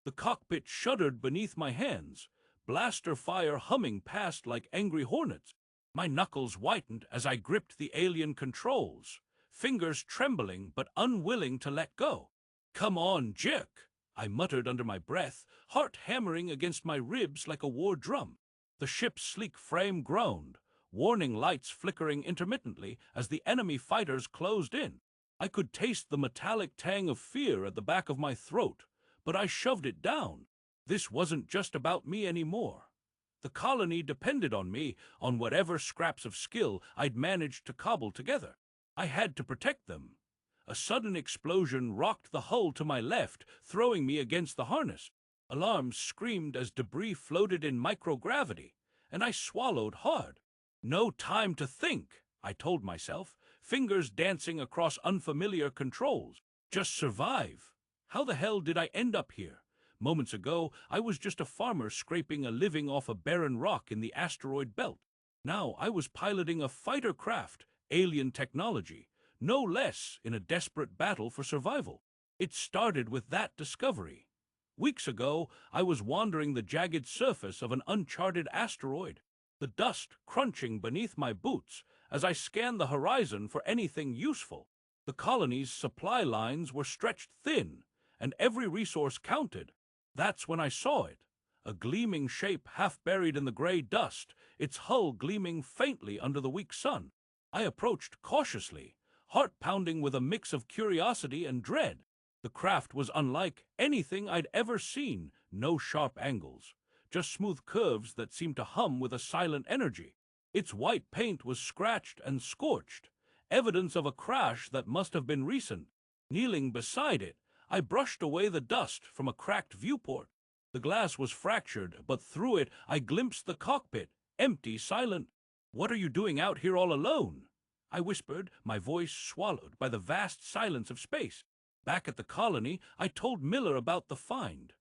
The cockpit shuddered beneath my hands, blaster fire humming past like angry hornets. My knuckles whitened as I gripped the alien controls, fingers trembling but unwilling to let go. "Come on, jerk," I muttered under my breath, heart hammering against my ribs like a war drum. The ship's sleek frame groaned, warning lights flickering intermittently as the enemy fighters closed in. I could taste the metallic tang of fear at the back of my throat, but I shoved it down. This wasn't just about me anymore. The colony depended on me, on whatever scraps of skill I'd managed to cobble together. I had to protect them. A sudden explosion rocked the hull to my left, throwing me against the harness. Alarms screamed as debris floated in microgravity, and I swallowed hard. No time to think, I told myself, fingers dancing across unfamiliar controls. Just survive. How the hell did I end up here? Moments ago, I was just a farmer scraping a living off a barren rock in the asteroid belt. Now I was piloting a fighter craft, alien technology, no less, in a desperate battle for survival. It started with that discovery. Weeks ago, I was wandering the jagged surface of an uncharted asteroid, the dust crunching beneath my boots as I scanned the horizon for anything useful. The colony's supply lines were stretched thin, and every resource counted. That's when I saw it, a gleaming shape half buried in the gray dust, its hull gleaming faintly under the weak sun. I approached cautiously, heart pounding with a mix of curiosity and dread. The craft was unlike anything I'd ever seen, no sharp angles, just smooth curves that seemed to hum with a silent energy. Its white paint was scratched and scorched, evidence of a crash that must have been recent. Kneeling beside it, I brushed away the dust from a cracked viewport. The glass was fractured, but through it I glimpsed the cockpit, empty, silent. "What are you doing out here all alone?" I whispered, my voice swallowed by the vast silence of space. Back at the colony, I told Miller about the find.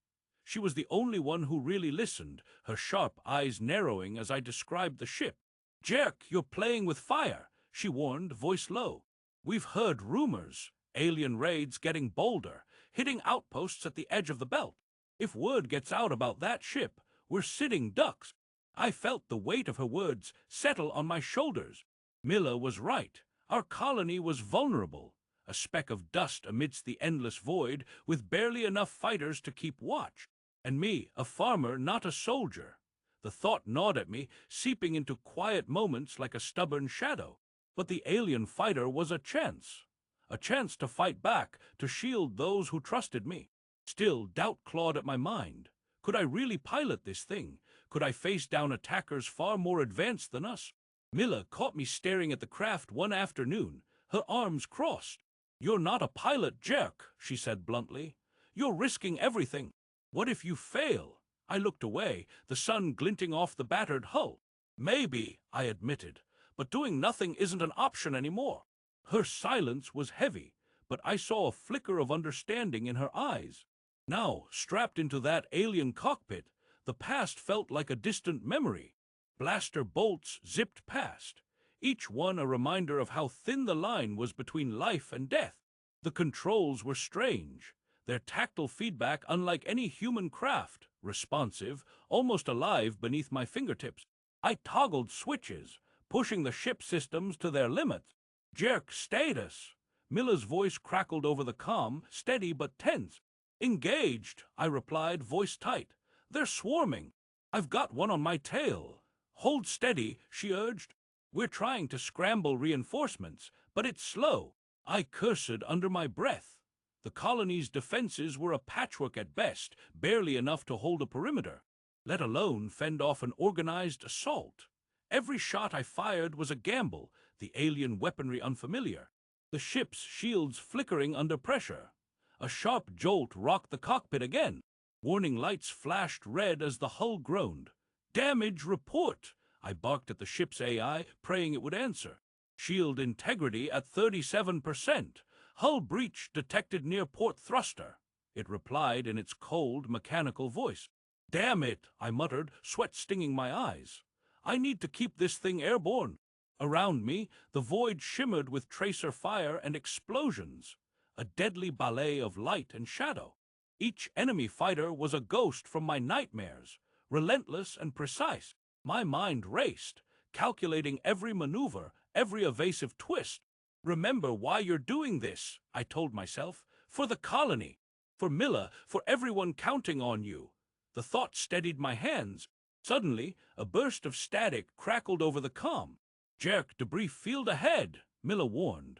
She was the only one who really listened, her sharp eyes narrowing as I described the ship. "Jerk, you're playing with fire," she warned, voice low. "We've heard rumors, alien raids getting bolder, hitting outposts at the edge of the belt. If word gets out about that ship, we're sitting ducks." I felt the weight of her words settle on my shoulders. Miller was right. Our colony was vulnerable, a speck of dust amidst the endless void, with barely enough fighters to keep watch. And me, a farmer, not a soldier. The thought gnawed at me, seeping into quiet moments like a stubborn shadow. But the alien fighter was a chance to fight back, to shield those who trusted me. Still, doubt clawed at my mind. Could I really pilot this thing? Could I face down attackers far more advanced than us? Miller caught me staring at the craft one afternoon, her arms crossed. "You're not a pilot, jerk," she said bluntly. "You're risking everything. What if you fail?" I looked away, the sun glinting off the battered hull. "Maybe," I admitted, "but doing nothing isn't an option anymore." Her silence was heavy, but I saw a flicker of understanding in her eyes. Now, strapped into that alien cockpit, the past felt like a distant memory. Blaster bolts zipped past, each one a reminder of how thin the line was between life and death. The controls were strange, their tactile feedback unlike any human craft, responsive, almost alive beneath my fingertips. I toggled switches, pushing the ship systems to their limits. "Jerk status." Miller's voice crackled over the comm, steady but tense. "Engaged," I replied, voice tight. "They're swarming. I've got one on my tail." "Hold steady," she urged. "We're trying to scramble reinforcements, but it's slow." I cursed under my breath. The colony's defenses were a patchwork at best, barely enough to hold a perimeter, let alone fend off an organized assault. Every shot I fired was a gamble, the alien weaponry unfamiliar, the ship's shields flickering under pressure. A sharp jolt rocked the cockpit again. Warning lights flashed red as the hull groaned. "Damage report!" I barked at the ship's AI, praying it would answer. "Shield integrity at 37%. Hull breach detected near port thruster," it replied in its cold, mechanical voice. "Damn it," I muttered, sweat stinging my eyes. "I need to keep this thing airborne." Around me, the void shimmered with tracer fire and explosions, a deadly ballet of light and shadow. Each enemy fighter was a ghost from my nightmares, relentless and precise. My mind raced, calculating every maneuver, every evasive twist. Remember why you're doing this, I told myself. For the colony, for Miller, for everyone counting on you. The thought steadied my hands. Suddenly, a burst of static crackled over the comm. Jerk, debris field ahead, Miller warned.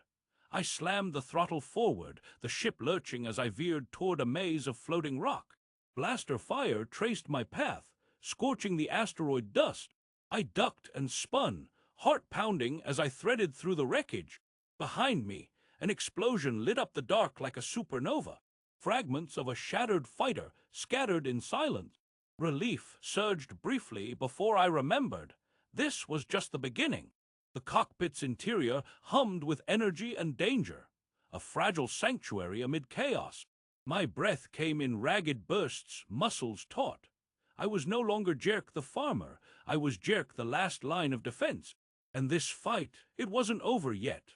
I slammed the throttle forward, the ship lurching as I veered toward a maze of floating rock. Blaster fire traced my path, scorching the asteroid dust. I ducked and spun, heart pounding as I threaded through the wreckage. Behind me, an explosion lit up the dark like a supernova. Fragments of a shattered fighter scattered in silence. Relief surged briefly before I remembered. This was just the beginning. The cockpit's interior hummed with energy and danger, a fragile sanctuary amid chaos. My breath came in ragged bursts, muscles taut. I was no longer Jerk the farmer, I was Jerk the last line of defense. And this fight, it wasn't over yet.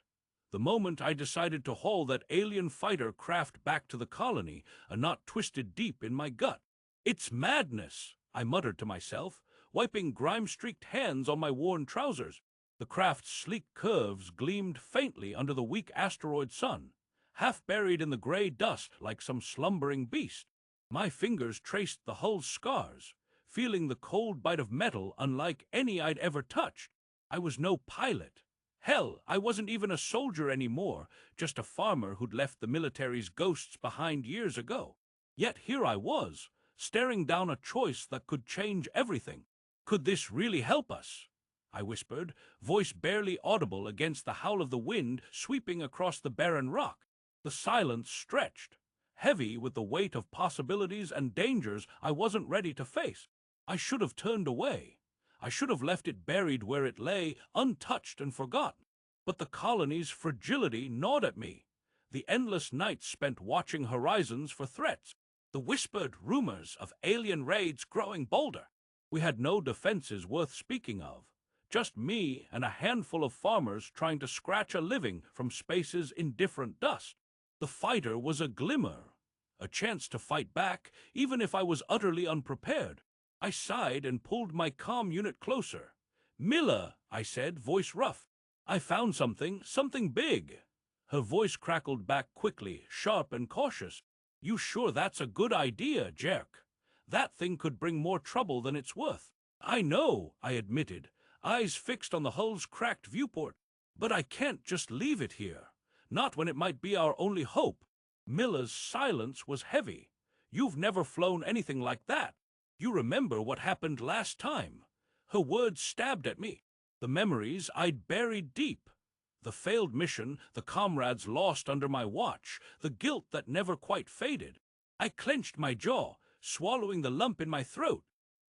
The moment I decided to haul that alien fighter craft back to the colony, a knot twisted deep in my gut. It's madness, I muttered to myself, wiping grime-streaked hands on my worn trousers. The craft's sleek curves gleamed faintly under the weak asteroid sun, half buried in the gray dust like some slumbering beast. My fingers traced the hull's scars, feeling the cold bite of metal unlike any I'd ever touched. I was no pilot. Hell, I wasn't even a soldier anymore, just a farmer who'd left the military's ghosts behind years ago. Yet here I was, staring down a choice that could change everything. Could this really help us? I whispered, voice barely audible against the howl of the wind sweeping across the barren rock. The silence stretched, heavy with the weight of possibilities and dangers I wasn't ready to face. I should have turned away. I should have left it buried where it lay, untouched and forgotten. But the colony's fragility gnawed at me. The endless nights spent watching horizons for threats. The whispered rumors of alien raids growing bolder. We had no defenses worth speaking of. Just me and a handful of farmers trying to scratch a living from space's indifferent dust. The fighter was a glimmer, a chance to fight back, even if I was utterly unprepared. I sighed and pulled my comm unit closer. "Miller," I said, voice rough. "I found something big." Her voice crackled back quickly, sharp and cautious. "You sure that's a good idea, Jerk? That thing could bring more trouble than it's worth." "I know," I admitted, eyes fixed on the hull's cracked viewport. "But I can't just leave it here. Not when it might be our only hope." Miller's silence was heavy. "You've never flown anything like that. You remember what happened last time." Her words stabbed at me. The memories I'd buried deep. The failed mission, the comrades lost under my watch, the guilt that never quite faded. I clenched my jaw, swallowing the lump in my throat.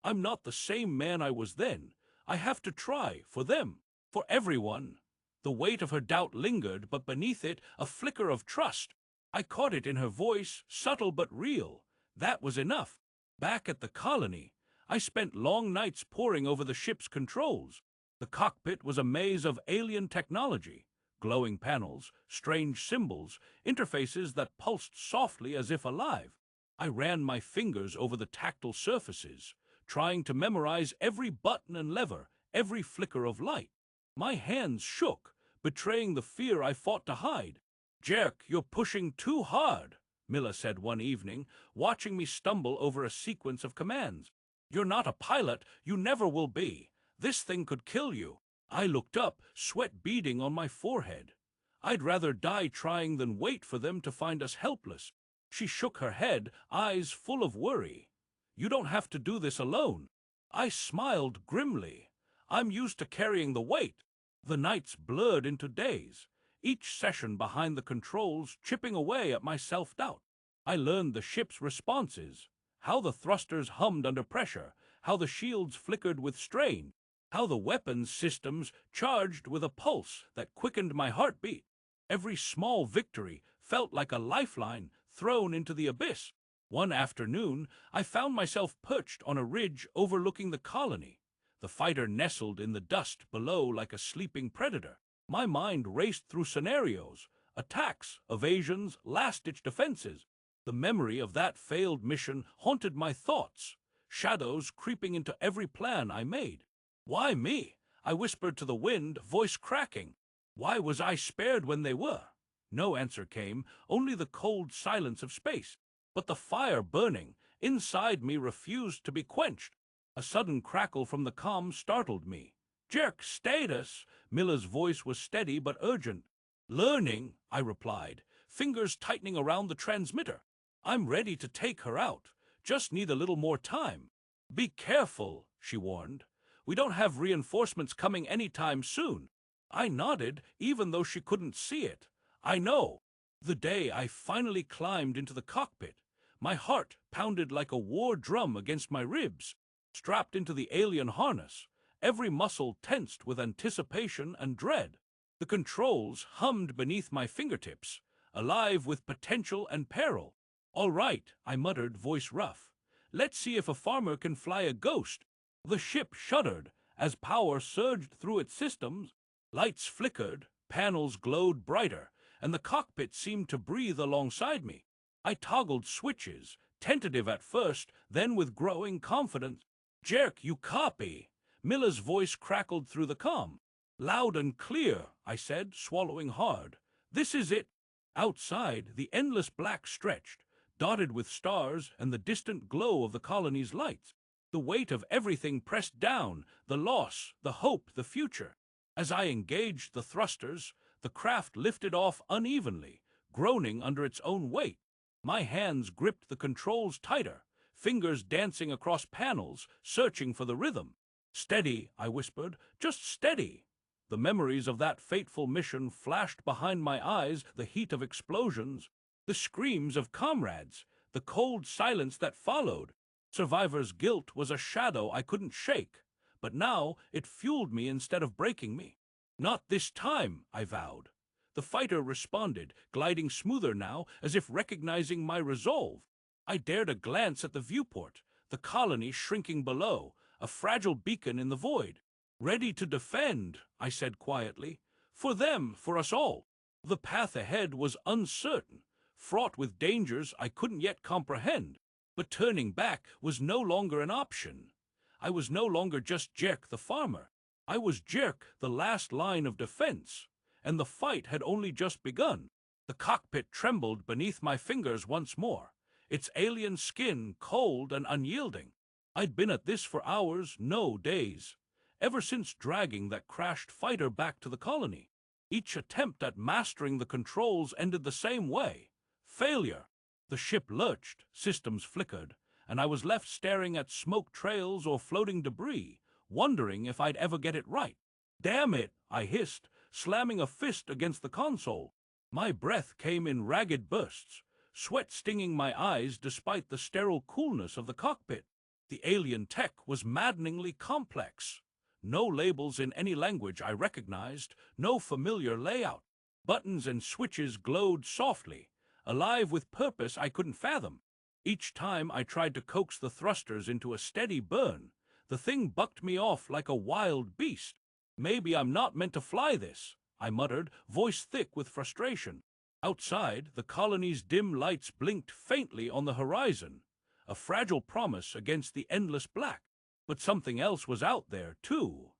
I'm not the same man I was then. I have to try, for them, for everyone. The weight of her doubt lingered, but beneath it, a flicker of trust. I caught it in her voice, subtle but real. That was enough. Back at the colony, I spent long nights poring over the ship's controls. The cockpit was a maze of alien technology, glowing panels, strange symbols, interfaces that pulsed softly as if alive. I ran my fingers over the tactile surfaces, trying to memorize every button and lever, every flicker of light. My hands shook, betraying the fear I fought to hide. "Jerk, you're pushing too hard," Miller said one evening, watching me stumble over a sequence of commands. "You're not a pilot, you never will be. This thing could kill you." I looked up, sweat beading on my forehead. I'd rather die trying than wait for them to find us helpless. She shook her head, eyes full of worry. "You don't have to do this alone." I smiled grimly. I'm used to carrying the weight. The nights blurred into days, each session behind the controls chipping away at my self-doubt. I learned the ship's responses, how the thrusters hummed under pressure, how the shields flickered with strain, how the weapons systems charged with a pulse that quickened my heartbeat. Every small victory felt like a lifeline thrown into the abyss. One afternoon, I found myself perched on a ridge overlooking the colony. The fighter nestled in the dust below like a sleeping predator. My mind raced through scenarios, attacks, evasions, last-ditch defenses. The memory of that failed mission haunted my thoughts, shadows creeping into every plan I made. Why me? I whispered to the wind, voice cracking. Why was I spared when they were? No answer came, only the cold silence of space. But the fire burning inside me refused to be quenched. A sudden crackle from the comm startled me. "Jerk, status!" Miller's voice was steady but urgent. "Learning," I replied, fingers tightening around the transmitter. "I'm ready to take her out. Just need a little more time." "Be careful," she warned. "We don't have reinforcements coming anytime soon." I nodded, even though she couldn't see it. "I know." The day I finally climbed into the cockpit, my heart pounded like a war drum against my ribs. Strapped into the alien harness, every muscle tensed with anticipation and dread. The controls hummed beneath my fingertips, alive with potential and peril. "All right," I muttered, voice rough. "Let's see if a farmer can fly a ghost." The ship shuddered as power surged through its systems. Lights flickered, panels glowed brighter, and the cockpit seemed to breathe alongside me. I toggled switches, tentative at first, then with growing confidence. "Jerk, you copy?" Miller's voice crackled through the comm. "Loud and clear," I said, swallowing hard. "This is it." Outside, the endless black stretched, dotted with stars and the distant glow of the colony's lights. The weight of everything pressed down, the loss, the hope, the future. As I engaged the thrusters, the craft lifted off unevenly, groaning under its own weight. My hands gripped the controls tighter, fingers dancing across panels, searching for the rhythm. "Steady," I whispered, "just steady." The memories of that fateful mission flashed behind my eyes, the heat of explosions, the screams of comrades, the cold silence that followed. Survivor's guilt was a shadow I couldn't shake, but now it fueled me instead of breaking me. "Not this time," I vowed. The fighter responded, gliding smoother now, as if recognizing my resolve. I dared a glance at the viewport, the colony shrinking below, a fragile beacon in the void. "Ready to defend," I said quietly. "For them, for us all." The path ahead was uncertain, fraught with dangers I couldn't yet comprehend. But turning back was no longer an option. I was no longer just Jerk the farmer. I was Jerk, the last line of defense, and the fight had only just begun. The cockpit trembled beneath my fingers once more, its alien skin cold and unyielding. I'd been at this for hours, no days, ever since dragging that crashed fighter back to the colony. Each attempt at mastering the controls ended the same way: failure. The ship lurched, systems flickered, and I was left staring at smoke trails or floating debris, wondering if I'd ever get it right. "Damn it," I hissed, slamming a fist against the console. My breath came in ragged bursts, sweat stinging my eyes despite the sterile coolness of the cockpit. The alien tech was maddeningly complex. No labels in any language I recognized, no familiar layout. Buttons and switches glowed softly, alive with purpose I couldn't fathom. Each time I tried to coax the thrusters into a steady burn, the thing bucked me off like a wild beast. "Maybe I'm not meant to fly this," I muttered, voice thick with frustration. Outside, the colony's dim lights blinked faintly on the horizon, a fragile promise against the endless black. But something else was out there, too.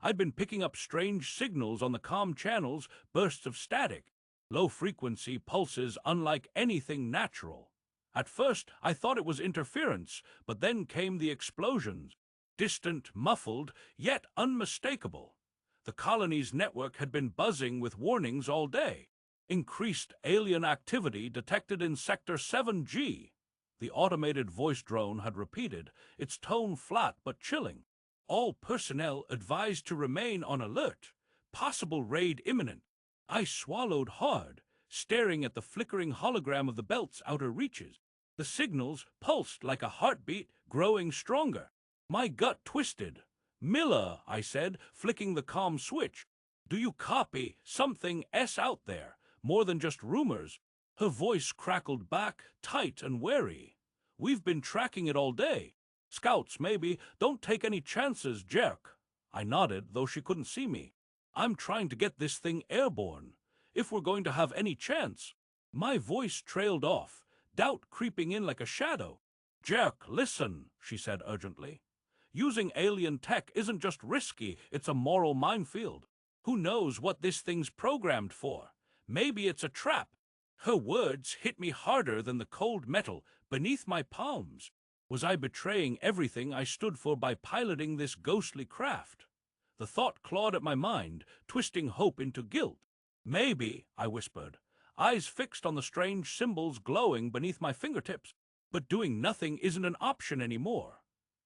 I'd been picking up strange signals on the comm channels, bursts of static, low-frequency pulses unlike anything natural. At first, I thought it was interference, but then came the explosions. Distant, muffled, yet unmistakable. The colony's network had been buzzing with warnings all day. "Increased alien activity detected in Sector 7G. The automated voice drone had repeated, its tone flat but chilling. "All personnel advised to remain on alert. Possible raid imminent." I swallowed hard, staring at the flickering hologram of the belt's outer reaches. The signals pulsed like a heartbeat, growing stronger. My gut twisted. "Miller," I said, flicking the comm switch. "Do you copy? Something S out there, more than just rumors." Her voice crackled back, tight and wary. "We've been tracking it all day. Scouts, maybe. Don't take any chances, Jerk." I nodded, though she couldn't see me. "I'm trying to get this thing airborne, if we're going to have any chance." My voice trailed off, doubt creeping in like a shadow. "Jerk, listen," she said urgently. "Using alien tech isn't just risky, it's a moral minefield. Who knows what this thing's programmed for? Maybe it's a trap." Her words hit me harder than the cold metal beneath my palms. Was I betraying everything I stood for by piloting this ghostly craft? The thought clawed at my mind, twisting hope into guilt. "Maybe," I whispered, eyes fixed on the strange symbols glowing beneath my fingertips. "But doing nothing isn't an option anymore."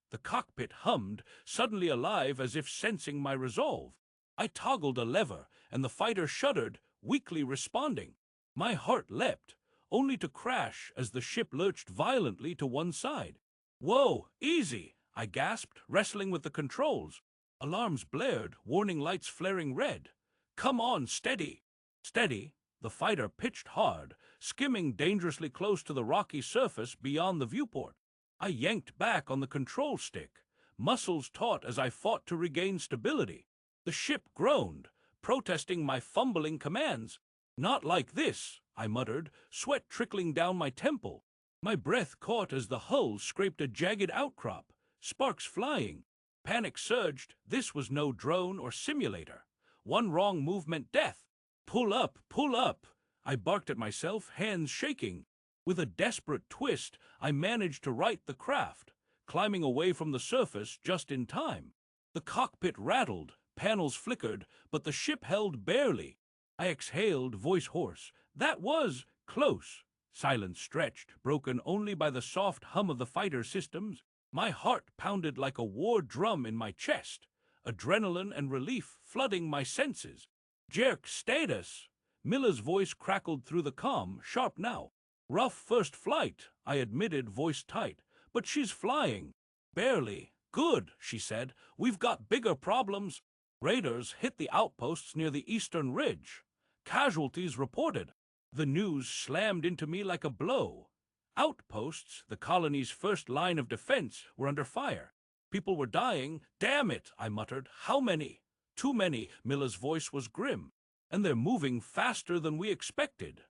The cockpit hummed, suddenly alive as if sensing my resolve. I toggled a lever, and the fighter shuddered, weakly responding. My heart leapt, only to crash as the ship lurched violently to one side. "Whoa, easy!" I gasped, wrestling with the controls. Alarms blared, warning lights flaring red. "Come on, steady!" Steady. The fighter pitched hard, skimming dangerously close to the rocky surface beyond the viewport. I yanked back on the control stick, muscles taut as I fought to regain stability. The ship groaned, protesting my fumbling commands. "Not like this," I muttered, sweat trickling down my temple. My breath caught as the hull scraped a jagged outcrop, sparks flying. Panic surged. This was no drone or simulator. One wrong move meant death. "Pull up, pull up!" I barked at myself, hands shaking. With a desperate twist, I managed to right the craft, climbing away from the surface just in time. The cockpit rattled, panels flickered, but the ship held barely. I exhaled, voice hoarse. That was close. Silence stretched, broken only by the soft hum of the fighter systems. My heart pounded like a war drum in my chest, adrenaline and relief flooding my senses. "Jerk status!" Miller's voice crackled through the comm, sharp now. "Rough first flight," I admitted, voice tight. "But she's flying." "Barely." "Good," she said. "We've got bigger problems." Raiders hit the outposts near the eastern ridge. Casualties reported. The news slammed into me like a blow. Outposts, the colony's first line of defense, were under fire. People were dying. "Damn it," I muttered. "How many?" "Too many," Miller's voice was grim. "And they're moving faster than we expected."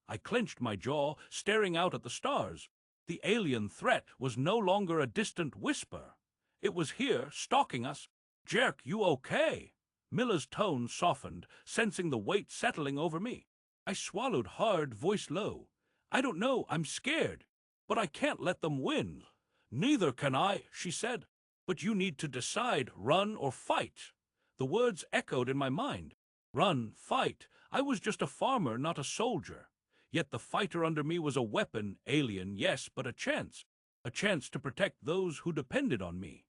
I clenched my jaw, staring out at the stars. The alien threat was no longer a distant whisper. It was here, stalking us. "Jerk, you okay?" Miller's tone softened, sensing the weight settling over me. I swallowed hard, voice low. "I don't know, I'm scared. But I can't let them win." "Neither can I," she said. "But you need to decide, run or fight." The words echoed in my mind. Run, fight. I was just a farmer, not a soldier. Yet the fighter under me was a weapon, alien, yes, but a chance. A chance to protect those who depended on me.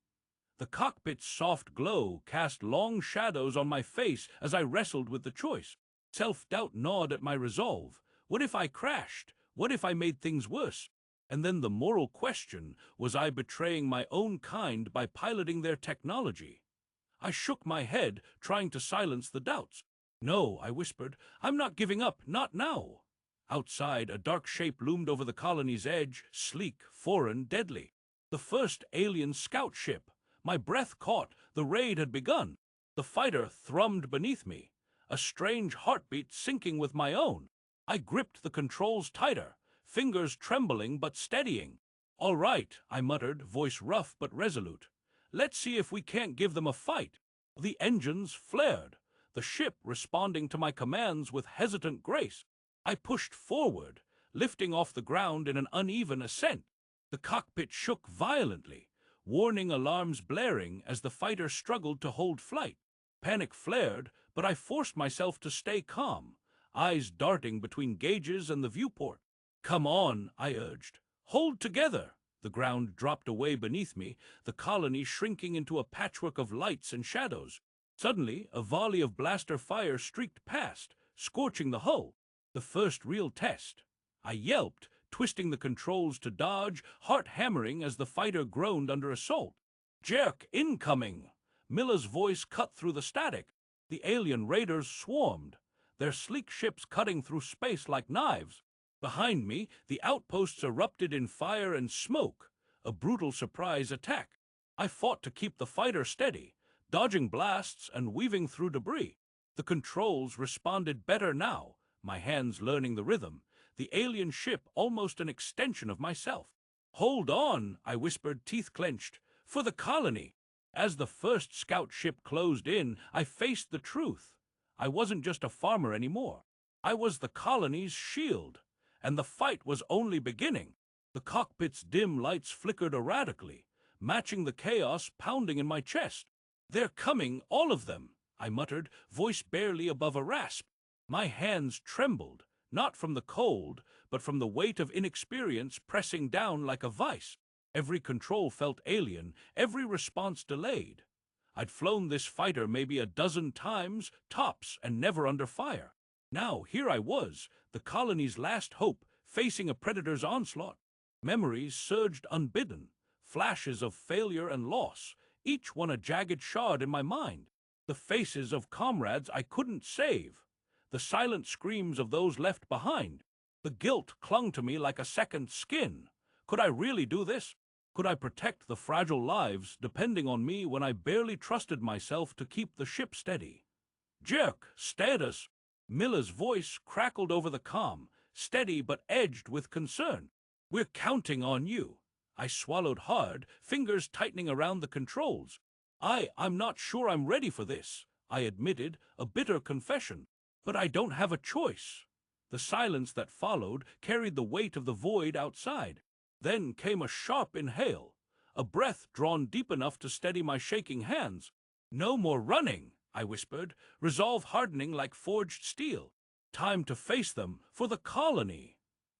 The cockpit's soft glow cast long shadows on my face as I wrestled with the choice. Self-doubt gnawed at my resolve. What if I crashed? What if I made things worse? And then the moral question, was I betraying my own kind by piloting their technology? I shook my head, trying to silence the doubts. "No," I whispered, "I'm not giving up, not now." Outside, a dark shape loomed over the colony's edge, sleek, foreign, deadly. The first alien scout ship. My breath caught. The raid had begun. The fighter thrummed beneath me, a strange heartbeat syncing with my own. I gripped the controls tighter, fingers trembling but steadying. "All right," I muttered, voice rough but resolute. "Let's see if we can't give them a fight." The engines flared, the ship responding to my commands with hesitant grace. I pushed forward, lifting off the ground in an uneven ascent. The cockpit shook violently, warning alarms blaring as the fighter struggled to hold flight. Panic flared, but I forced myself to stay calm, eyes darting between gauges and the viewport. "Come on," I urged. "Hold together." The ground dropped away beneath me, the colony shrinking into a patchwork of lights and shadows. Suddenly, a volley of blaster fire streaked past, scorching the hull. The first real test. I yelped, twisting the controls to dodge, heart hammering as the fighter groaned under assault. "Jerk, incoming!" Miller's voice cut through the static. The alien raiders swarmed, their sleek ships cutting through space like knives. Behind me, the outposts erupted in fire and smoke, a brutal surprise attack. I fought to keep the fighter steady, dodging blasts and weaving through debris. The controls responded better now, my hands learning the rhythm. the alien ship almost an extension of myself. "Hold on," I whispered, teeth clenched, "for the colony." As the first scout ship closed in, I faced the truth. I wasn't just a farmer anymore. I was the colony's shield, and the fight was only beginning. The cockpit's dim lights flickered erratically, matching the chaos pounding in my chest. "They're coming, all of them," I muttered, voice barely above a rasp. My hands trembled, not from the cold, but from the weight of inexperience pressing down like a vice. Every control felt alien, every response delayed. I'd flown this fighter maybe a dozen times, tops, and never under fire. Now here I was, the colony's last hope, facing a predator's onslaught. Memories surged unbidden, flashes of failure and loss, each one a jagged shard in my mind. The faces of comrades I couldn't save, the silent screams of those left behind. The guilt clung to me like a second skin. Could I really do this? Could I protect the fragile lives depending on me when I barely trusted myself to keep the ship steady? "Jerk, status!" Miller's voice crackled over the comm, steady but edged with concern. "We're counting on you." I swallowed hard, fingers tightening around the controls. I'm not sure I'm ready for this," I admitted, a bitter confession. "But I don't have a choice." The silence that followed carried the weight of the void outside. Then came a sharp inhale, a breath drawn deep enough to steady my shaking hands. "No more running," I whispered, resolve hardening like forged steel. "Time to face them, for the colony."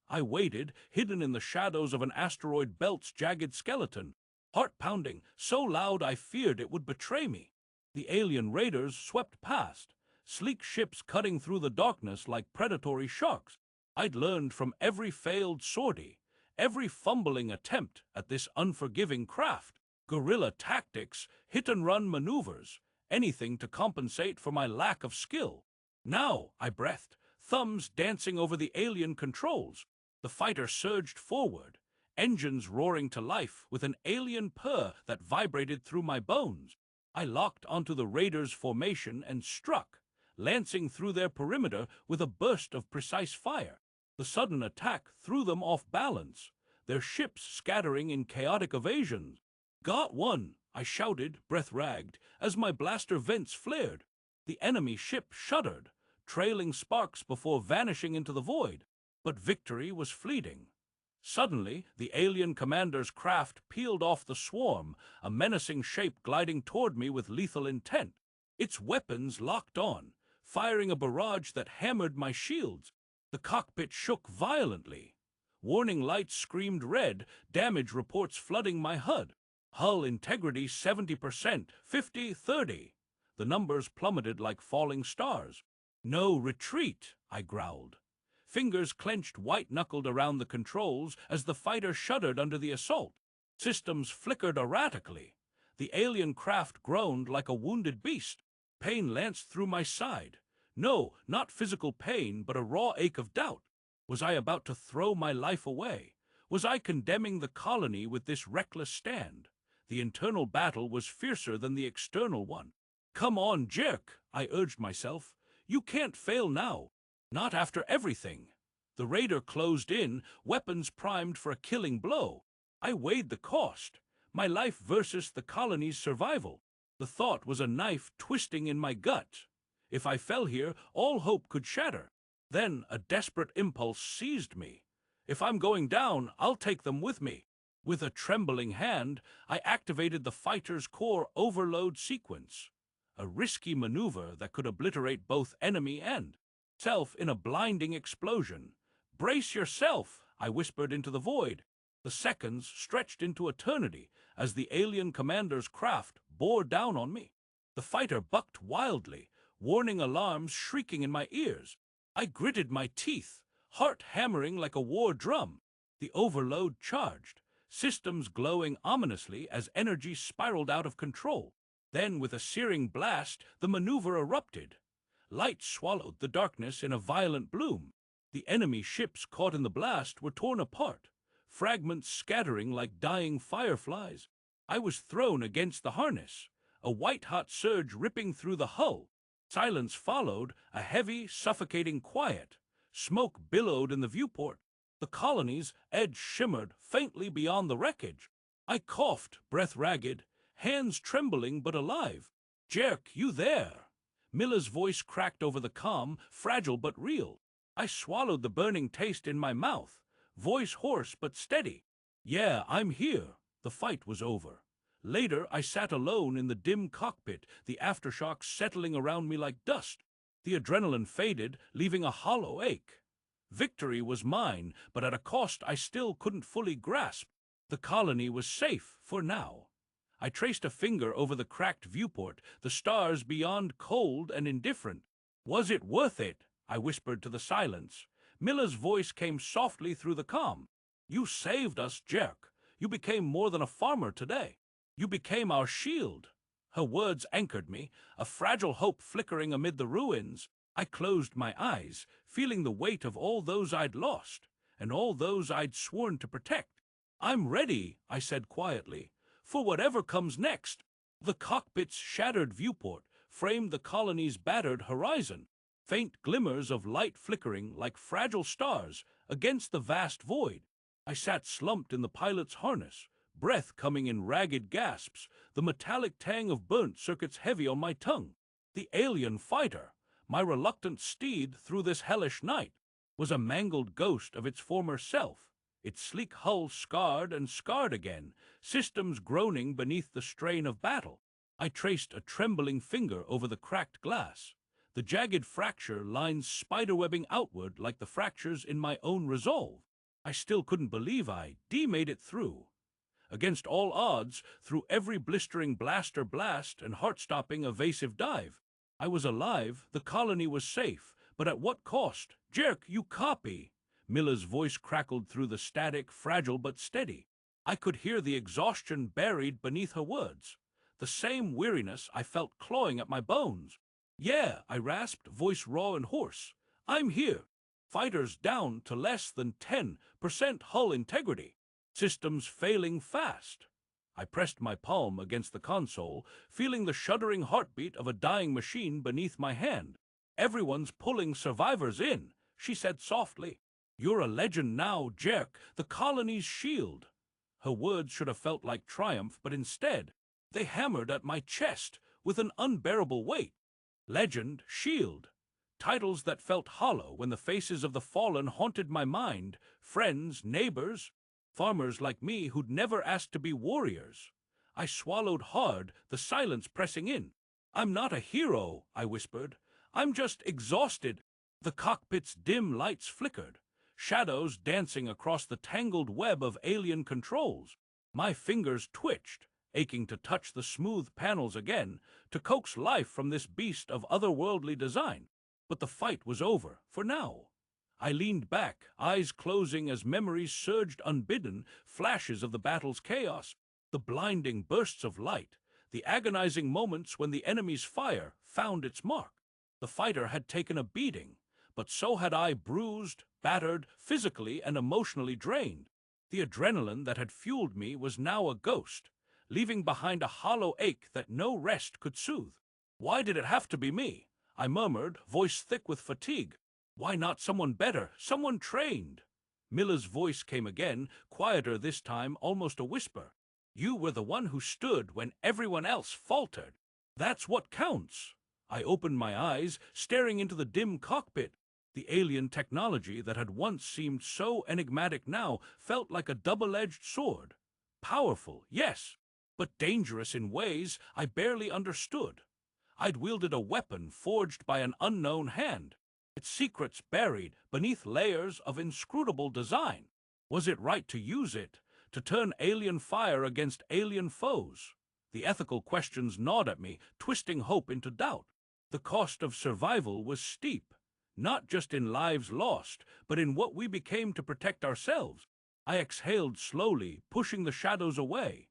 I waited, hidden in the shadows of an asteroid belt's jagged skeleton, heart pounding, so loud I feared it would betray me. The alien raiders swept past, sleek ships cutting through the darkness like predatory sharks. I'd learned from every failed sortie, every fumbling attempt at this unforgiving craft. Guerrilla tactics, hit-and-run maneuvers, anything to compensate for my lack of skill. "Now," I breathed, thumbs dancing over the alien controls. The fighter surged forward, engines roaring to life with an alien purr that vibrated through my bones. I locked onto the raiders' formation and struck, lancing through their perimeter with a burst of precise fire. The sudden attack threw them off balance, their ships scattering in chaotic evasions. "Got one!" I shouted, breath ragged, as my blaster vents flared. The enemy ship shuddered, trailing sparks before vanishing into the void. But victory was fleeting. Suddenly, the alien commander's craft peeled off the swarm, a menacing shape gliding toward me with lethal intent. Its weapons locked on, firing a barrage that hammered my shields. The cockpit shook violently. Warning lights screamed red, damage reports flooding my HUD. Hull integrity 70%, 50, 30. The numbers plummeted like falling stars. "No retreat," I growled. Fingers clenched white-knuckled around the controls as the fighter shuddered under the assault. Systems flickered erratically. The alien craft groaned like a wounded beast. Pain lanced through my side. No, not physical pain, but a raw ache of doubt. Was I about to throw my life away? Was I condemning the colony with this reckless stand? The internal battle was fiercer than the external one. "Come on, jerk," I urged myself. "You can't fail now. Not after everything." The raider closed in, weapons primed for a killing blow. I weighed the cost, my life versus the colony's survival. The thought was a knife twisting in my gut. If I fell here, all hope could shatter. Then a desperate impulse seized me. If I'm going down, I'll take them with me. With a trembling hand, I activated the fighter's core overload sequence, a risky maneuver that could obliterate both enemy and self in a blinding explosion. "Brace yourself," I whispered into the void. The seconds stretched into eternity as the alien commander's craft bore down on me. The fighter bucked wildly, warning alarms shrieking in my ears. I gritted my teeth, heart hammering like a war drum. The overload charged, systems glowing ominously as energy spiraled out of control. Then, with a searing blast, the maneuver erupted. Light swallowed the darkness in a violent bloom. The enemy ships caught in the blast were torn apart, fragments scattering like dying fireflies. I was thrown against the harness, a white-hot surge ripping through the hull. Silence followed, a heavy, suffocating quiet. Smoke billowed in the viewport. The colony's edge shimmered faintly beyond the wreckage. I coughed, breath ragged, hands trembling but alive. "Jerk, you there?" Miller's voice cracked over the comm, fragile but real. I swallowed the burning taste in my mouth, voice hoarse but steady. "Yeah, I'm here." The fight was over. Later, I sat alone in the dim cockpit, the aftershocks settling around me like dust. The adrenaline faded, leaving a hollow ache. Victory was mine, but at a cost I still couldn't fully grasp. The colony was safe, for now. I traced a finger over the cracked viewport, the stars beyond cold and indifferent. "Was it worth it?" I whispered to the silence. Miller's voice came softly through the comm. "You saved us, Jerk. You became more than a farmer today. You became our shield." Her words anchored me, a fragile hope flickering amid the ruins. I closed my eyes, feeling the weight of all those I'd lost, and all those I'd sworn to protect. "I'm ready," I said quietly, "for whatever comes next." The cockpit's shattered viewport framed the colony's battered horizon, faint glimmers of light flickering like fragile stars against the vast void. I sat slumped in the pilot's harness, breath coming in ragged gasps, the metallic tang of burnt circuits heavy on my tongue. The alien fighter, my reluctant steed through this hellish night, was a mangled ghost of its former self, its sleek hull scarred and scarred again, systems groaning beneath the strain of battle. I traced a trembling finger over the cracked glass, the jagged fracture lines spiderwebbing outward like the fractures in my own resolve. I still couldn't believe I'd made it through. Against all odds, through every blistering blaster blast and heart-stopping evasive dive. I was alive, the colony was safe, but at what cost? "Jerk, you copy!" Miller's voice crackled through the static, fragile but steady. I could hear the exhaustion buried beneath her words, the same weariness I felt clawing at my bones. "Yeah," I rasped, voice raw and hoarse. "I'm here. Fighters down to less than 10% hull integrity. Systems failing fast." I pressed my palm against the console, feeling the shuddering heartbeat of a dying machine beneath my hand. "Everyone's pulling survivors in," she said softly. "You're a legend now, Jerk, the colony's shield." Her words should have felt like triumph, but instead, they hammered at my chest with an unbearable weight. Legend, shield. Titles that felt hollow when the faces of the fallen haunted my mind, friends, neighbors, farmers like me who'd never asked to be warriors. I swallowed hard, the silence pressing in. "I'm not a hero," I whispered. "I'm just exhausted." The cockpit's dim lights flickered, shadows dancing across the tangled web of alien controls. My fingers twitched, aching to touch the smooth panels again, to coax life from this beast of otherworldly design. But the fight was over, for now. I leaned back, eyes closing as memories surged unbidden, flashes of the battle's chaos, the blinding bursts of light, the agonizing moments when the enemy's fire found its mark. The fighter had taken a beating, but so had I, bruised, battered, physically and emotionally drained. The adrenaline that had fueled me was now a ghost, leaving behind a hollow ache that no rest could soothe. "Why did it have to be me?" I murmured, voice thick with fatigue. "Why not someone better, someone trained?" Miller's voice came again, quieter this time, almost a whisper. "You were the one who stood when everyone else faltered. That's what counts." I opened my eyes, staring into the dim cockpit. The alien technology that had once seemed so enigmatic now felt like a double-edged sword. Powerful, yes, but dangerous in ways I barely understood. I'd wielded a weapon forged by an unknown hand, its secrets buried beneath layers of inscrutable design. Was it right to use it, to turn alien fire against alien foes? The ethical questions gnawed at me, twisting hope into doubt. The cost of survival was steep, not just in lives lost, but in what we became to protect ourselves. I exhaled slowly, pushing the shadows away.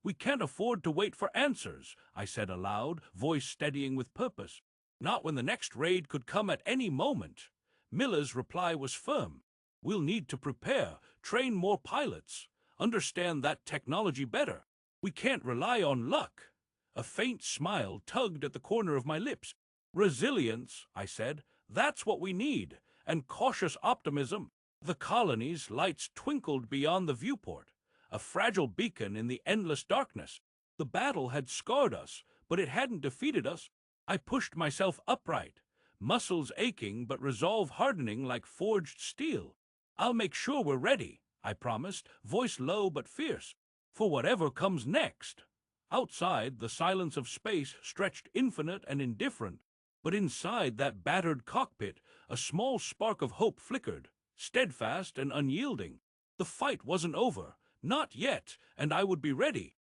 "We can't afford to wait for answers," I said aloud, voice steadying with purpose. "Not when the next raid could come at any moment." Miller's reply was firm. "We'll need to prepare, train more pilots, understand that technology better. We can't rely on luck." A faint smile tugged at the corner of my lips. "Resilience," I said. "That's what we need. and cautious optimism. The colony's lights twinkled beyond the viewport, a fragile beacon in the endless darkness. The battle had scarred us, but it hadn't defeated us. I pushed myself upright, muscles aching but resolve hardening like forged steel. "I'll make sure we're ready," I promised, voice low but fierce, "for whatever comes next." Outside, the silence of space stretched infinite and indifferent, but inside that battered cockpit, a small spark of hope flickered, steadfast and unyielding. The fight wasn't over, not yet, and I would be ready,